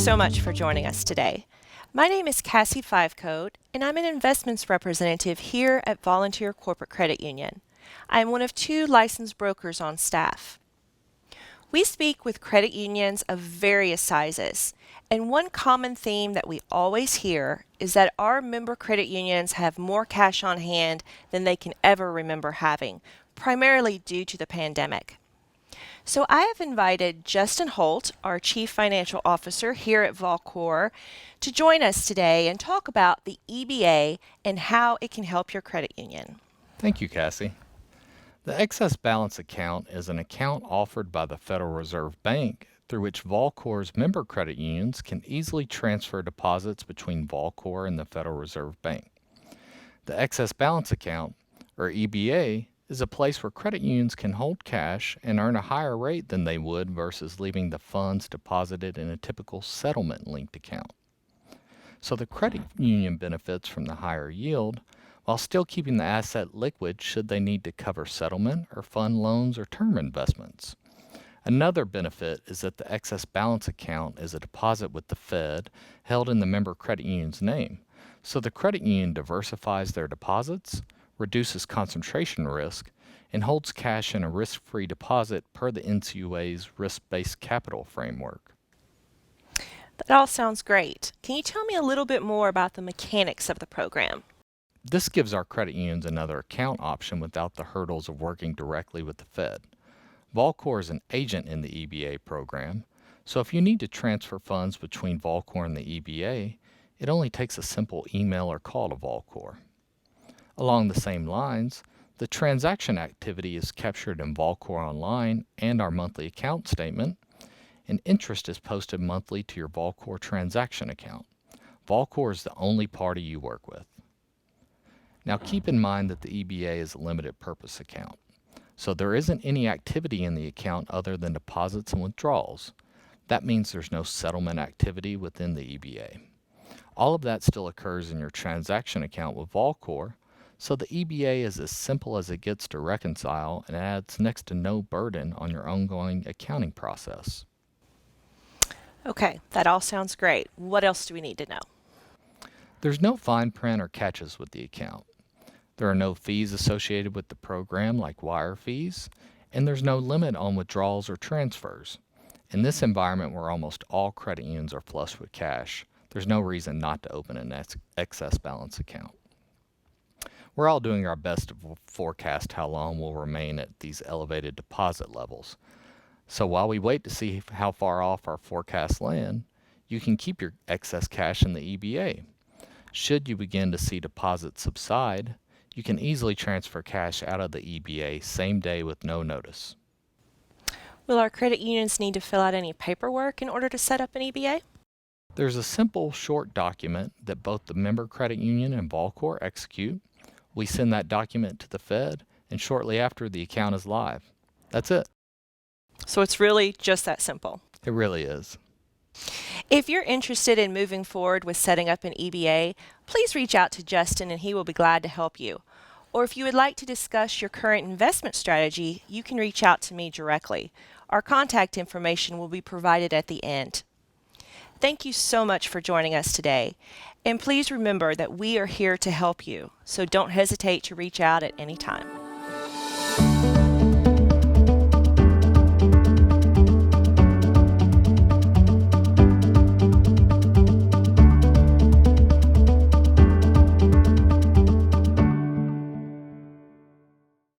so much for joining us today. My name is Cassie Fivecoat, and I'm an investments representative here at Volunteer Corporate Credit Union. I am one of 2 licensed brokers on staff. We speak with credit unions of various sizes, and one common theme that we always hear is that our member credit unions have more cash on hand than they can ever remember having, primarily due to the pandemic. So I have invited Justin Holt, our Chief Financial Officer here at Volcor, to join us today and talk about the EBA and how it can help your credit union. Thank you, Cassie. The excess balance account is an account offered by the Federal Reserve Bank through which Volcor's member credit unions can easily transfer deposits between Volcor and the Federal Reserve Bank. The excess balance account, or EBA, is a place where credit unions can hold cash and earn a higher rate than they would versus leaving the funds deposited in a typical settlement-linked account. So the credit union benefits from the higher yield while still keeping the asset liquid should they need to cover settlement or fund loans or term investments. Another benefit is that the excess balance account is a deposit with the Fed held in the member credit union's name, so the credit union diversifies their deposits, reduces concentration risk, and holds cash in a risk-free deposit per the NCUA's risk-based capital framework. That all sounds great. Can you tell me a little bit more about the mechanics of the program? This gives our credit unions another account option without the hurdles of working directly with the Fed. Volcor is an agent in the EBA program, so if you need to transfer funds between Volcor and the EBA, it only takes a simple email or call to Volcor. Along the same lines, the transaction activity is captured in Volcor Online and our monthly account statement, and interest is posted monthly to your Volcor transaction account. Volcor is the only party you work with. Now keep in mind that the EBA is a limited purpose account, so there isn't any activity in the account other than deposits and withdrawals. That means there's no settlement activity within the EBA. All of that still occurs in your transaction account with Volcor, so the EBA is as simple as it gets to reconcile and adds next to no burden on your ongoing accounting process. Okay, that all sounds great. What else do we need to know? There's no fine print or catches with the account. There are no fees associated with the program like wire fees, and there's no limit on withdrawals or transfers. In this environment where almost all credit unions are flush with cash, there's no reason not to open an excess balance account. We're all doing our best to forecast how long we'll remain at these elevated deposit levels. So while we wait to see how far off our forecasts land, you can keep your excess cash in the EBA. Should you begin to see deposits subside, you can easily transfer cash out of the EBA same day with no notice. Will our credit unions need to fill out any paperwork in order to set up an EBA? There's a simple, short document that both the member credit union and Volcor execute. We send that document to the Fed, and shortly after, the account is live. That's it. So it's really just that simple. It really is. If you're interested in moving forward with setting up an EBA, please reach out to Justin and he will be glad to help you. Or if you would like to discuss your current investment strategy, you can reach out to me directly. Our contact information will be provided at the end. Thank you so much for joining us today. And please remember that we are here to help you, so don't hesitate to reach out at any time.